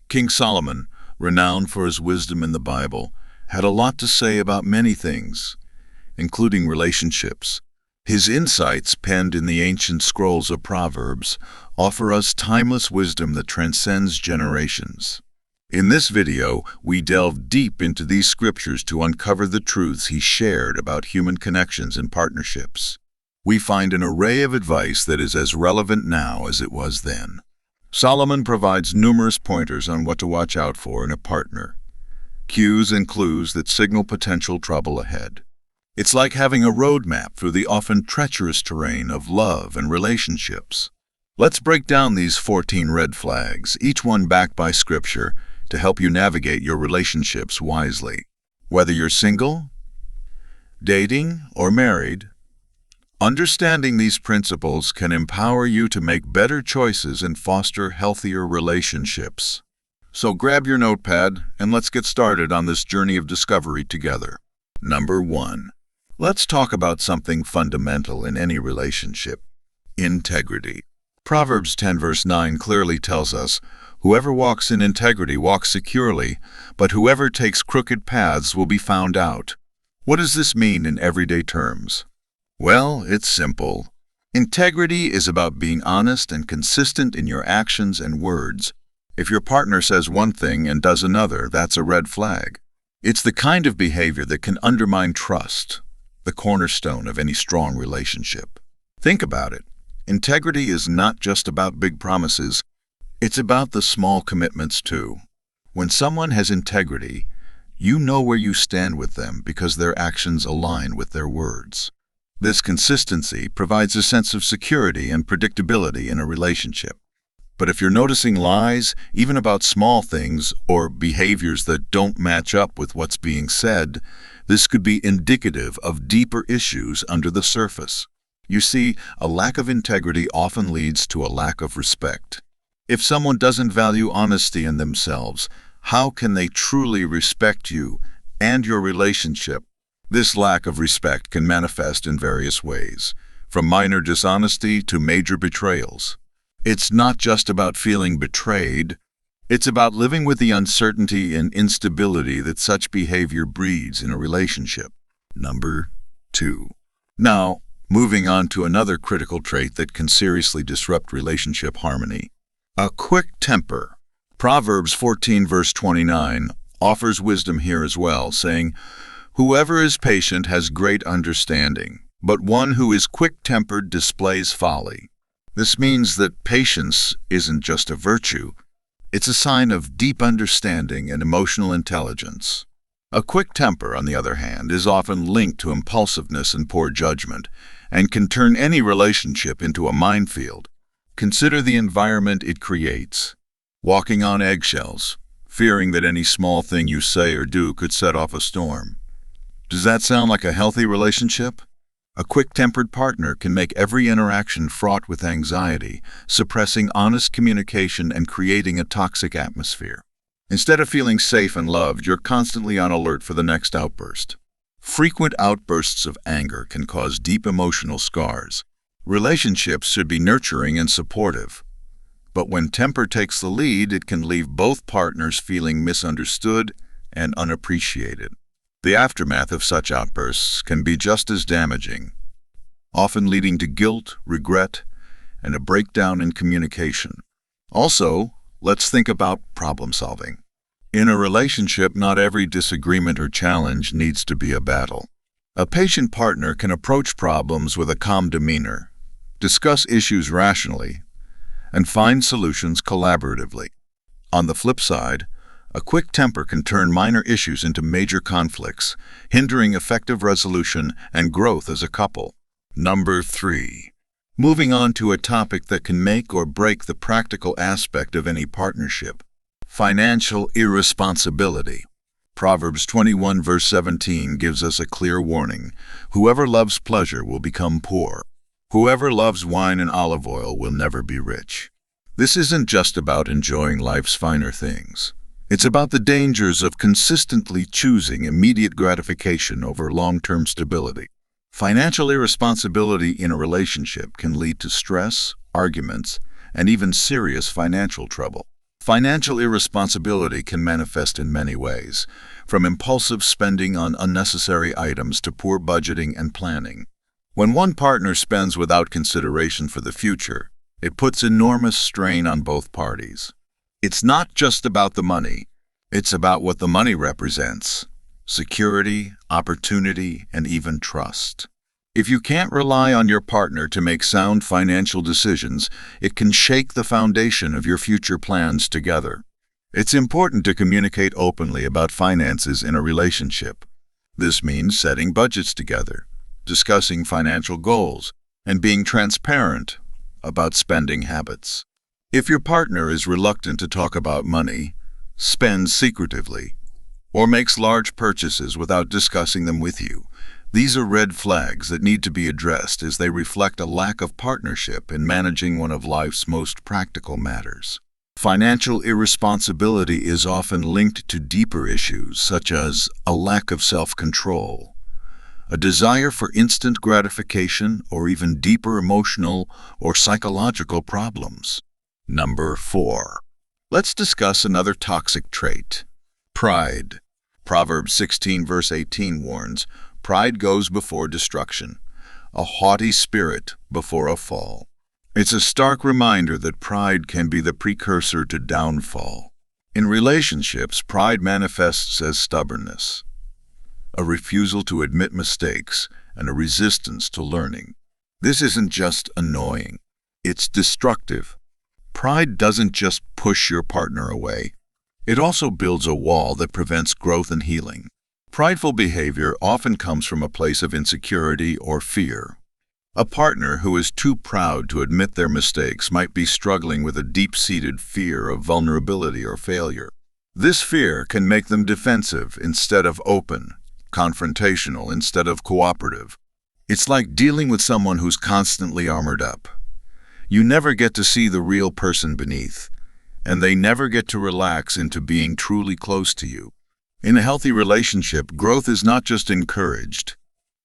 King Solomon, renowned for his wisdom in the Bible, had a lot to say about many things, including relationships. His insights, penned in the ancient scrolls of Proverbs, offer us timeless wisdom that transcends generations. In this video, we delve deep into these scriptures to uncover the truths he shared about human connections and partnerships. We find an array of advice that is as relevant now as it was then. Solomon provides numerous pointers on what to watch out for in a partner, cues and clues that signal potential trouble ahead. It's like having a roadmap through the often treacherous terrain of love and relationships. Let's break down these 14 red flags, each one backed by scripture, to help you navigate your relationships wisely. Whether you're single, dating, or married, understanding these principles can empower you to make better choices and foster healthier relationships. So grab your notepad and let's get started on this journey of discovery together. Number 1. Let's talk about something fundamental in any relationship: integrity. Proverbs 10 verse 9 clearly tells us, "Whoever walks in integrity walks securely, but whoever takes crooked paths will be found out." What does this mean in everyday terms? Well, it's simple. Integrity is about being honest and consistent in your actions and words. If your partner says one thing and does another, that's a red flag. It's the kind of behavior that can undermine trust, the cornerstone of any strong relationship. Think about it. Integrity is not just about big promises. It's about the small commitments too. When someone has integrity, you know where you stand with them because their actions align with their words. This consistency provides a sense of security and predictability in a relationship. But if you're noticing lies, even about small things, or behaviors that don't match up with what's being said, this could be indicative of deeper issues under the surface. You see, a lack of integrity often leads to a lack of respect. If someone doesn't value honesty in themselves, how can they truly respect you and your relationship? This lack of respect can manifest in various ways, from minor dishonesty to major betrayals. It's not just about feeling betrayed. It's about living with the uncertainty and instability that such behavior breeds in a relationship. Number 2. Now, moving on to another critical trait that can seriously disrupt relationship harmony: a quick temper. Proverbs 14 verse 29 offers wisdom here as well, saying, "Whoever is patient has great understanding, but one who is quick-tempered displays folly." This means that patience isn't just a virtue. It's a sign of deep understanding and emotional intelligence. A quick temper, on the other hand, is often linked to impulsiveness and poor judgment, and can turn any relationship into a minefield. Consider the environment it creates. Walking on eggshells, fearing that any small thing you say or do could set off a storm. Does that sound like a healthy relationship? A quick-tempered partner can make every interaction fraught with anxiety, suppressing honest communication and creating a toxic atmosphere. Instead of feeling safe and loved, you're constantly on alert for the next outburst. Frequent outbursts of anger can cause deep emotional scars. Relationships should be nurturing and supportive. But when temper takes the lead, it can leave both partners feeling misunderstood and unappreciated. The aftermath of such outbursts can be just as damaging, often leading to guilt, regret, and a breakdown in communication. Also, let's think about problem solving. In a relationship, not every disagreement or challenge needs to be a battle. A patient partner can approach problems with a calm demeanor, discuss issues rationally, and find solutions collaboratively. On the flip side, a quick temper can turn minor issues into major conflicts, hindering effective resolution and growth as a couple. Number 3. Moving on to a topic that can make or break the practical aspect of any partnership: financial irresponsibility. Proverbs 21 verse 17 gives us a clear warning: "Whoever loves pleasure will become poor. Whoever loves wine and olive oil will never be rich." This isn't just about enjoying life's finer things. It's about the dangers of consistently choosing immediate gratification over long-term stability. Financial irresponsibility in a relationship can lead to stress, arguments, and even serious financial trouble. Financial irresponsibility can manifest in many ways, from impulsive spending on unnecessary items to poor budgeting and planning. When one partner spends without consideration for the future, it puts enormous strain on both parties. It's not just about the money, it's about what the money represents: security, opportunity, and even trust. If you can't rely on your partner to make sound financial decisions, it can shake the foundation of your future plans together. It's important to communicate openly about finances in a relationship. This means setting budgets together, discussing financial goals, and being transparent about spending habits. If your partner is reluctant to talk about money, spends secretively, or makes large purchases without discussing them with you, these are red flags that need to be addressed, as they reflect a lack of partnership in managing one of life's most practical matters. Financial irresponsibility is often linked to deeper issues such as a lack of self-control, a desire for instant gratification, or even deeper emotional or psychological problems. Number 4. Let's discuss another toxic trait: pride. Proverbs 16 verse 18 warns, "Pride goes before destruction, a haughty spirit before a fall." It's a stark reminder that pride can be the precursor to downfall. In relationships, pride manifests as stubbornness, a refusal to admit mistakes, and a resistance to learning. This isn't just annoying, it's destructive. Pride doesn't just push your partner away. It also builds a wall that prevents growth and healing. Prideful behavior often comes from a place of insecurity or fear. A partner who is too proud to admit their mistakes might be struggling with a deep-seated fear of vulnerability or failure. This fear can make them defensive instead of open, confrontational instead of cooperative. It's like dealing with someone who's constantly armored up. You never get to see the real person beneath, and they never get to relax into being truly close to you. In a healthy relationship, growth is not just encouraged,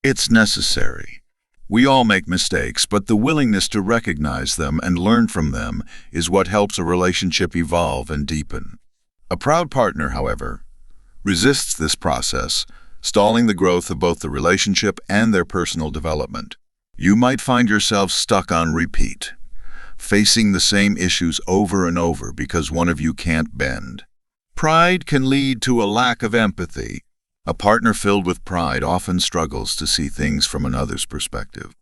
it's necessary. We all make mistakes, but the willingness to recognize them and learn from them is what helps a relationship evolve and deepen. A proud partner, however, resists this process, stalling the growth of both the relationship and their personal development. You might find yourself stuck on repeat, facing the same issues over and over because one of you can't bend. Pride can lead to a lack of empathy. A partner filled with pride often struggles to see things from another's perspective.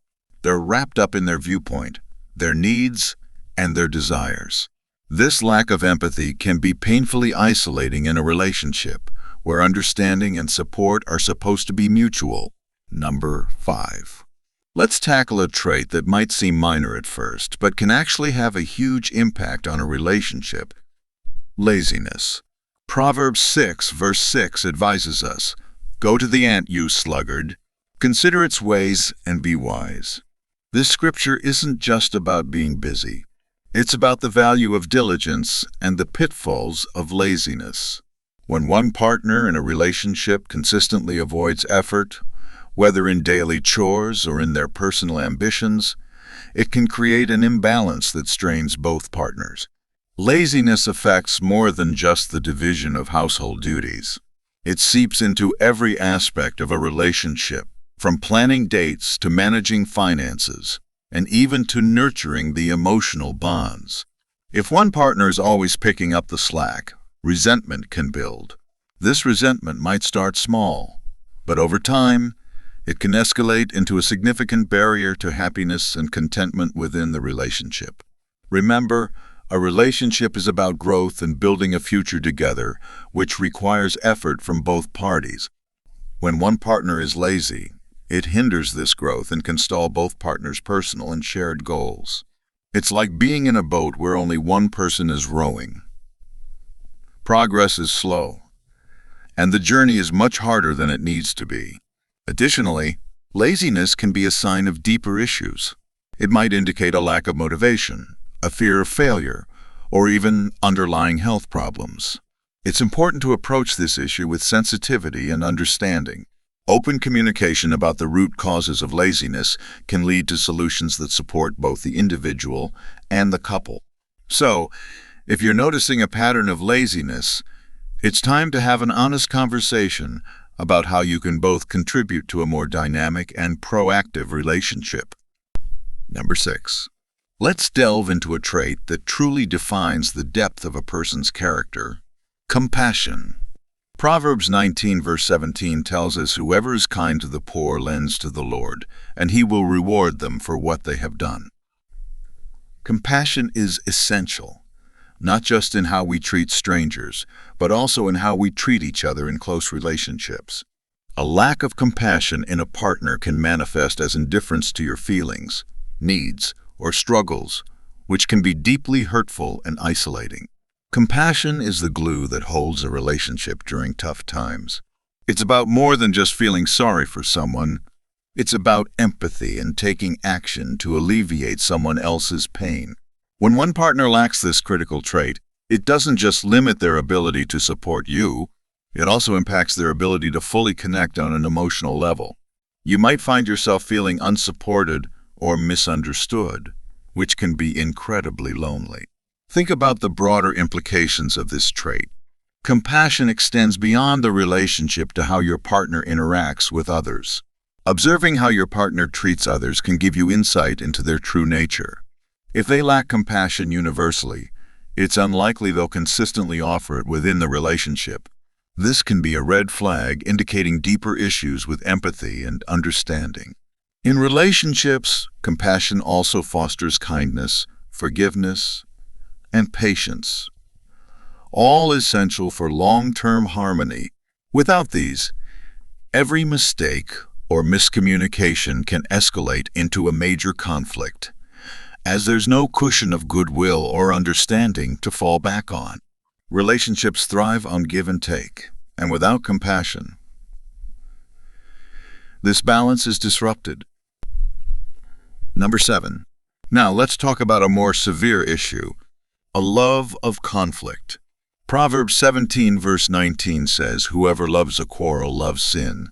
They're wrapped up in their viewpoint, their needs, and their desires. This lack of empathy can be painfully isolating in a relationship where understanding and support are supposed to be mutual. Number 5. Let's tackle a trait that might seem minor at first, but can actually have a huge impact on a relationship: laziness. Proverbs 6 verse 6 advises us, "Go to the ant, you sluggard. Consider its ways and be wise." This scripture isn't just about being busy. It's about the value of diligence and the pitfalls of laziness. When one partner in a relationship consistently avoids effort, whether in daily chores or in their personal ambitions, it can create an imbalance that strains both partners. Laziness affects more than just the division of household duties. It seeps into every aspect of a relationship, from planning dates to managing finances, and even to nurturing the emotional bonds. If one partner is always picking up the slack, resentment can build. This resentment might start small, but over time, it can escalate into a significant barrier to happiness and contentment within the relationship. Remember, a relationship is about growth and building a future together, which requires effort from both parties. When one partner is lazy, it hinders this growth and can stall both partners' personal and shared goals. It's like being in a boat where only one person is rowing. Progress is slow, and the journey is much harder than it needs to be. Additionally, laziness can be a sign of deeper issues. It might indicate a lack of motivation, a fear of failure, or even underlying health problems. It's important to approach this issue with sensitivity and understanding. Open communication about the root causes of laziness can lead to solutions that support both the individual and the couple. So, If you're noticing a pattern of laziness, it's time to have an honest conversation about how you can both contribute to a more dynamic and proactive relationship. Number 6. Let's delve into a trait that truly defines the depth of a person's character: compassion. Proverbs 19 verse 17 tells us, "Whoever is kind to the poor lends to the Lord, and he will reward them for what they have done." Compassion is essential, not just in how we treat strangers, but also in how we treat each other in close relationships. A lack of compassion in a partner can manifest as indifference to your feelings, needs, or struggles, which can be deeply hurtful and isolating. Compassion is the glue that holds a relationship during tough times. It's about more than just feeling sorry for someone. It's about empathy and taking action to alleviate someone else's pain. When one partner lacks this critical trait, it doesn't just limit their ability to support you, it also impacts their ability to fully connect on an emotional level. You might find yourself feeling unsupported or misunderstood, which can be incredibly lonely. Think about the broader implications of this trait. Compassion extends beyond the relationship to how your partner interacts with others. Observing how your partner treats others can give you insight into their true nature. If they lack compassion universally, it's unlikely they'll consistently offer it within the relationship. This can be a red flag indicating deeper issues with empathy and understanding. In relationships, compassion also fosters kindness, forgiveness, and patience, all essential for long-term harmony. Without these, every mistake or miscommunication can escalate into a major conflict, as there's no cushion of goodwill or understanding to fall back on. Relationships thrive on give and take, and without compassion, this balance is disrupted. Number 7. Now let's talk about a more severe issue: a love of conflict. Proverbs 17 verse 19 says, "Whoever loves a quarrel loves sin.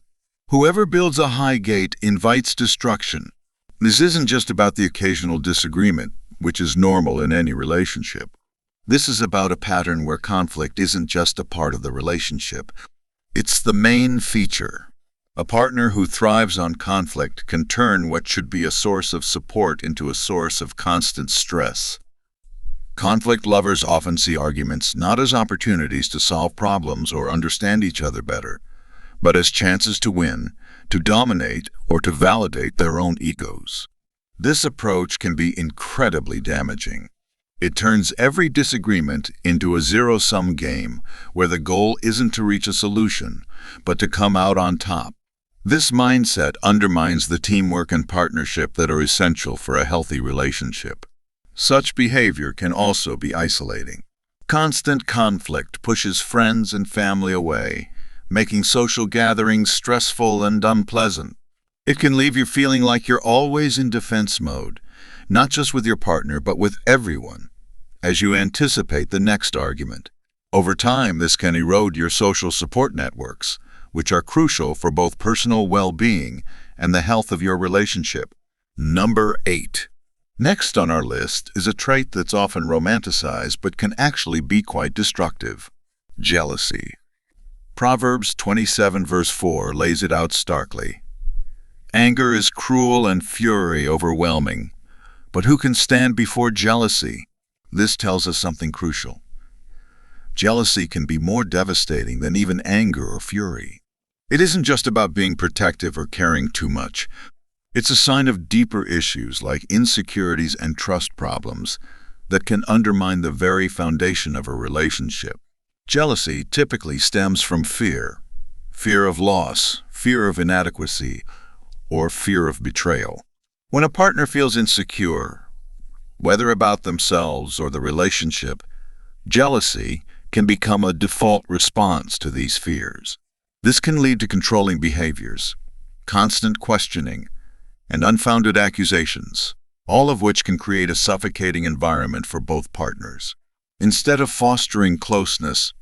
Whoever builds a high gate invites destruction." This isn't just about the occasional disagreement, which is normal in any relationship. This is about a pattern where conflict isn't just a part of the relationship. It's the main feature. A partner who thrives on conflict can turn what should be a source of support into a source of constant stress. Conflict lovers often see arguments not as opportunities to solve problems or understand each other better, but as chances to win, to dominate, or to validate their own egos. This approach can be incredibly damaging. It turns every disagreement into a zero-sum game where the goal isn't to reach a solution, but to come out on top. This mindset undermines the teamwork and partnership that are essential for a healthy relationship. Such behavior can also be isolating. Constant conflict pushes friends and family away, making social gatherings stressful and unpleasant. It can leave you feeling like you're always in defense mode, not just with your partner, but with everyone, as you anticipate the next argument. Over time, this can erode your social support networks, which are crucial for both personal well-being and the health of your relationship. Number 8. Next on our list is a trait that's often romanticized but can actually be quite destructive: jealousy. Proverbs 27 verse 4 lays it out starkly. "Anger is cruel and fury overwhelming, but who can stand before jealousy?" This tells us something crucial. Jealousy can be more devastating than even anger or fury. It isn't just about being protective or caring too much. It's a sign of deeper issues like insecurities and trust problems that can undermine the very foundation of a relationship. Jealousy typically stems from fear of loss, fear of inadequacy, or fear of betrayal. When a partner feels insecure, whether about themselves or the relationship, jealousy can become a default response to these fears. This can lead to controlling behaviors, constant questioning, and unfounded accusations, all of which can create a suffocating environment for both partners. Instead of fostering closeness,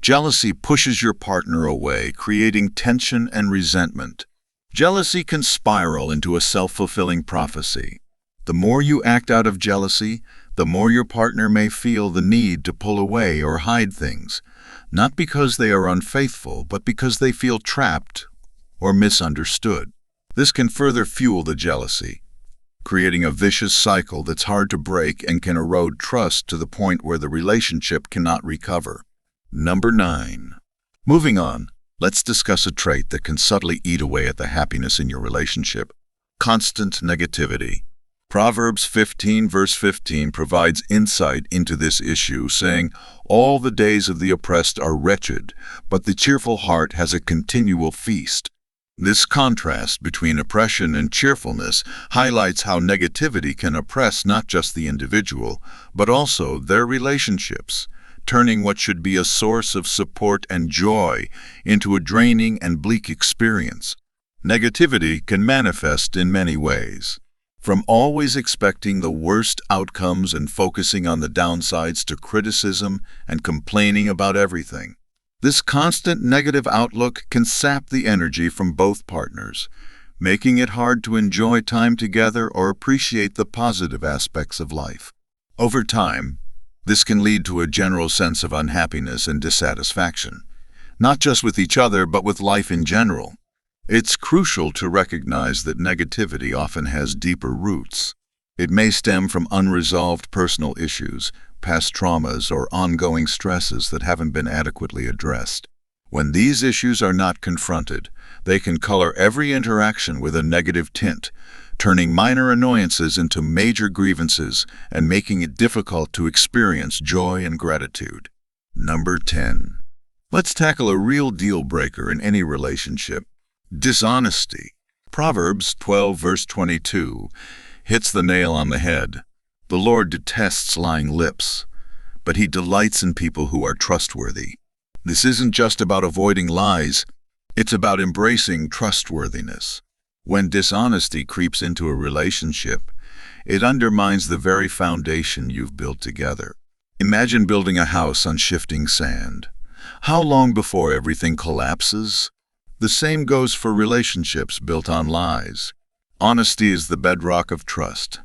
jealousy pushes your partner away, creating tension and resentment. Jealousy can spiral into a self-fulfilling prophecy. The more you act out of jealousy, the more your partner may feel the need to pull away or hide things, not because they are unfaithful, but because they feel trapped or misunderstood. This can further fuel the jealousy, creating a vicious cycle that's hard to break and can erode trust to the point where the relationship cannot recover. Number 9. Moving on, let's discuss a trait that can subtly eat away at the happiness in your relationship: constant negativity. Proverbs 15 verse 15 provides insight into this issue, saying, "All the days of the oppressed are wretched, but the cheerful heart has a continual feast." This contrast between oppression and cheerfulness highlights how negativity can oppress not just the individual, but also their relationships, turning what should be a source of support and joy into a draining and bleak experience. Negativity can manifest in many ways, from always expecting the worst outcomes and focusing on the downsides to criticism and complaining about everything. This constant negative outlook can sap the energy from both partners, making it hard to enjoy time together or appreciate the positive aspects of life. Over time, this can lead to a general sense of unhappiness and dissatisfaction, not just with each other, but with life in general. It's crucial to recognize that negativity often has deeper roots. It may stem from unresolved personal issues, past traumas, or ongoing stresses that haven't been adequately addressed. When these issues are not confronted, they can color every interaction with a negative tint, turning minor annoyances into major grievances and making it difficult to experience joy and gratitude. Number 10. Let's tackle a real deal breaker in any relationship: dishonesty. Proverbs 12 verse 22 hits the nail on the head. The Lord detests lying lips, but He delights in people who are trustworthy. This isn't just about avoiding lies, it's about embracing trustworthiness. When dishonesty creeps into a relationship, it undermines the very foundation you've built together. Imagine building a house on shifting sand. How long before everything collapses? The same goes for relationships built on lies. Honesty is the bedrock of trust,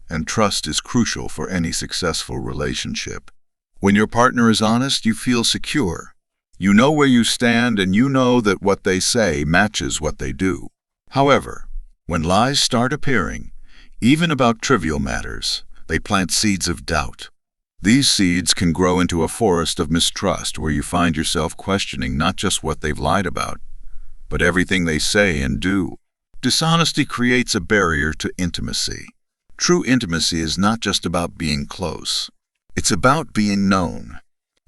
and trust is crucial for any successful relationship. When your partner is honest, you feel secure. You know where you stand, and you know that what they say matches what they do. However, when lies start appearing, even about trivial matters, they plant seeds of doubt. These seeds can grow into a forest of mistrust where you find yourself questioning not just what they've lied about, but everything they say and do. Dishonesty creates a barrier to intimacy. True intimacy is not just about being close. It's about being known.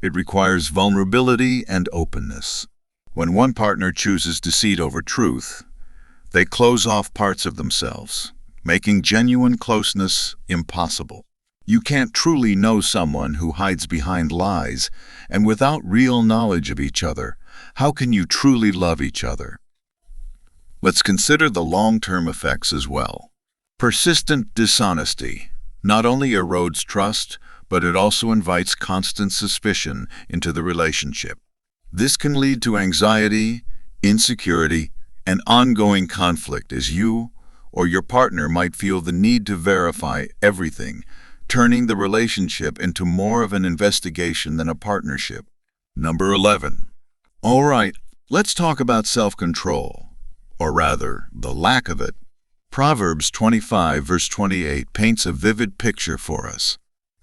It requires vulnerability and openness. When one partner chooses deceit over truth, they close off parts of themselves, making genuine closeness impossible. You can't truly know someone who hides behind lies, and without real knowledge of each other, how can you truly love each other? Let's consider the long-term effects as well. Persistent dishonesty not only erodes trust, but it also invites constant suspicion into the relationship. This can lead to anxiety, insecurity, and ongoing conflict as you or your partner might feel the need to verify everything, turning the relationship into more of an investigation than a partnership. Number 11. All right, let's talk about self-control, or rather, the lack of it. Proverbs 25 verse 28 paints a vivid picture for us.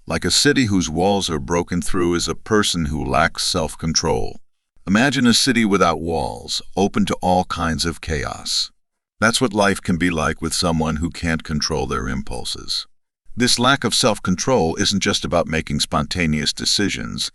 Like a city whose walls are broken through is a person who lacks self-control. Imagine a city without walls, open to all kinds of chaos. That's what life can be like with someone who can't control their impulses. This lack of self-control isn't just about making spontaneous decisions.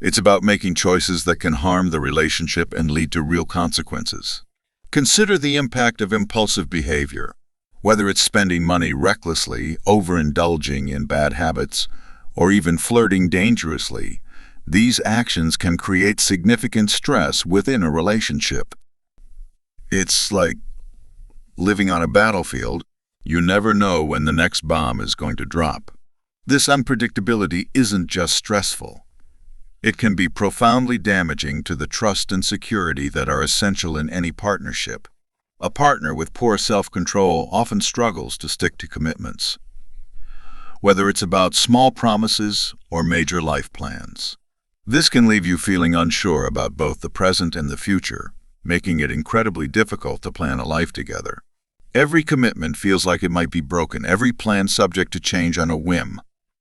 It's about making choices that can harm the relationship and lead to real consequences. Consider the impact of impulsive behavior. Whether it's spending money recklessly, overindulging in bad habits, or even flirting dangerously, these actions can create significant stress within a relationship. It's like living on a battlefield. You never know when the next bomb is going to drop. This unpredictability isn't just stressful. It can be profoundly damaging to the trust and security that are essential in any partnership. A partner with poor self-control often struggles to stick to commitments. whether it's about small promises or major life plans. This can leave you feeling unsure about both the present and the future, making it incredibly difficult to plan a life together. Every commitment feels like it might be broken, every plan subject to change on a whim.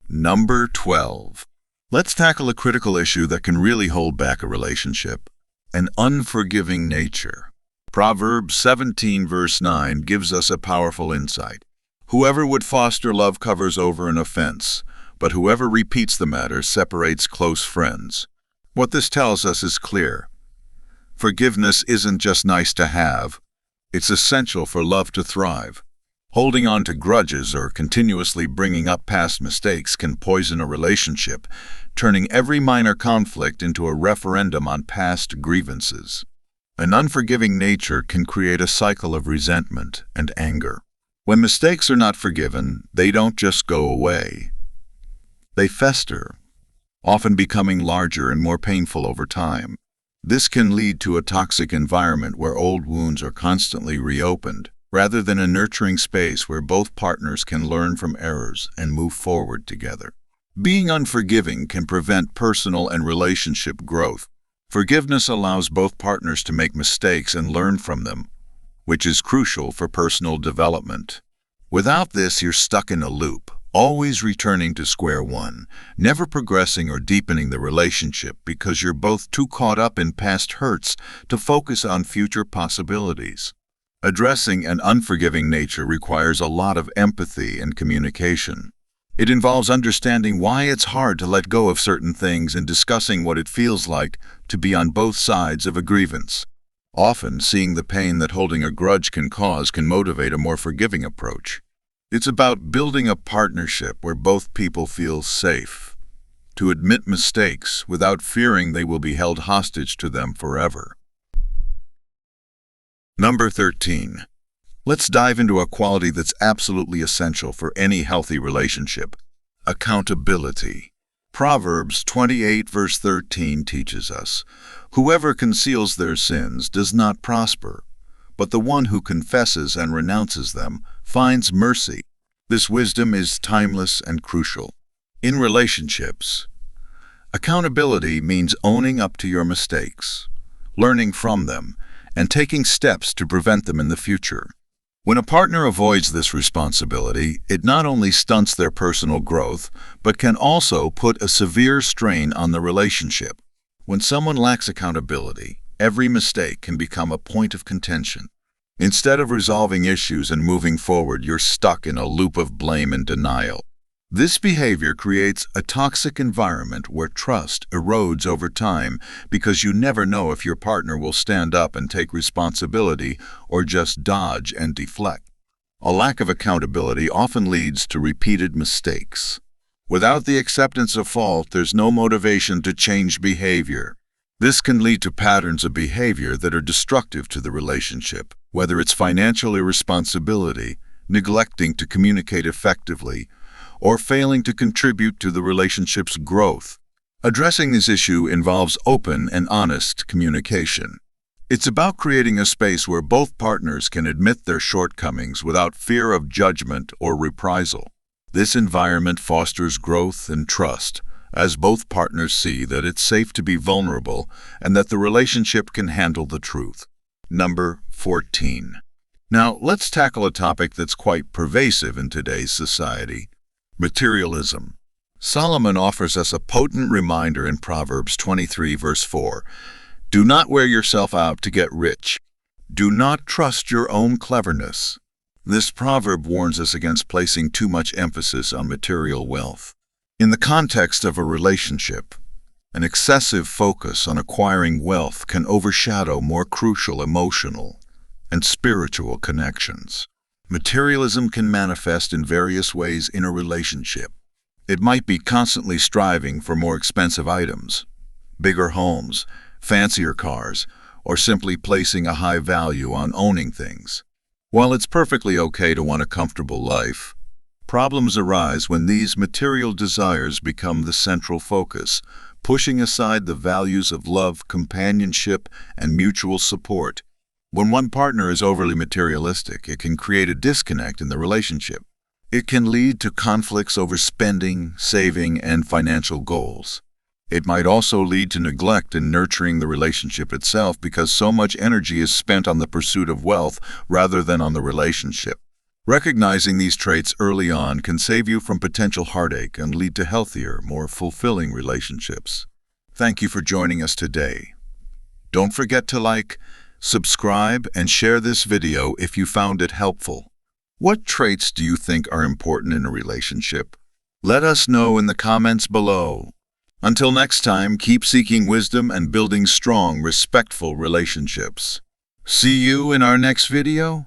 Number 12. Let's tackle a critical issue that can really hold back a relationship: an unforgiving nature. Proverbs 17 verse 9 gives us a powerful insight. Whoever would foster love covers over an offense, but whoever repeats the matter separates close friends. What this tells us is clear. Forgiveness isn't just nice to have, it's essential for love to thrive. Holding on to grudges or continuously bringing up past mistakes can poison a relationship, turning every minor conflict into a referendum on past grievances. An unforgiving nature can create a cycle of resentment and anger. When mistakes are not forgiven, they don't just go away. They fester, often becoming larger and more painful over time. This can lead to a toxic environment where old wounds are constantly reopened, rather than a nurturing space where both partners can learn from errors and move forward together. Being unforgiving can prevent personal and relationship growth. Forgiveness allows both partners to make mistakes and learn from them, which is crucial for personal development. Without this, you're stuck in a loop, always returning to square one, never progressing or deepening the relationship because you're both too caught up in past hurts to focus on future possibilities. Addressing an unforgiving nature requires a lot of empathy and communication. It involves understanding why it's hard to let go of certain things and discussing what it feels like to be on both sides of a grievance. Often, seeing the pain that holding a grudge can cause can motivate a more forgiving approach. It's about building a partnership where both people feel safe to admit mistakes without fearing they will be held hostage to them forever. Number 13. Let's dive into a quality that's absolutely essential for any healthy relationship: accountability. Proverbs 28 verse 13 teaches us, "Whoever conceals their sins does not prosper, but the one who confesses and renounces them finds mercy." This wisdom is timeless and crucial. In relationships, accountability means owning up to your mistakes, learning from them, and taking steps to prevent them in the future. When a partner avoids this responsibility, it not only stunts their personal growth, but can also put a severe strain on the relationship. When someone lacks accountability, every mistake can become a point of contention. Instead of resolving issues and moving forward, you're stuck in a loop of blame and denial. This behavior creates a toxic environment where trust erodes over time because you never know if your partner will stand up and take responsibility or just dodge and deflect. A lack of accountability often leads to repeated mistakes. Without the acceptance of fault, there's no motivation to change behavior. This can lead to patterns of behavior that are destructive to the relationship, whether it's financial irresponsibility, neglecting to communicate effectively, or failing to contribute to the relationship's growth. Addressing this issue involves open and honest communication. It's about creating a space where both partners can admit their shortcomings without fear of judgment or reprisal. This environment fosters growth and trust, as both partners see that it's safe to be vulnerable and that the relationship can handle the truth. Number 14. Now, let's tackle a topic that's quite pervasive in today's society: materialism. Solomon offers us a potent reminder in Proverbs 23 verse 4. "Do not wear yourself out to get rich. Do not trust your own cleverness." This proverb warns us against placing too much emphasis on material wealth. In the context of a relationship, an excessive focus on acquiring wealth can overshadow more crucial emotional and spiritual connections. Materialism can manifest in various ways in a relationship. It might be constantly striving for more expensive items, bigger homes, fancier cars, or simply placing a high value on owning things. While it's perfectly okay to want a comfortable life, problems arise when these material desires become the central focus, pushing aside the values of love, companionship, and mutual support. When one partner is overly materialistic, it can create a disconnect in the relationship. It can lead to conflicts over spending, saving, and financial goals. It might also lead to neglect in nurturing the relationship itself because so much energy is spent on the pursuit of wealth rather than on the relationship. Recognizing these traits early on can save you from potential heartache and lead to healthier, more fulfilling relationships. Thank you for joining us today. Don't forget to like, subscribe, and share this video if you found it helpful. What traits do you think are important in a relationship? Let us know in the comments below. Until next time, keep seeking wisdom and building strong, respectful relationships. See you in our next video.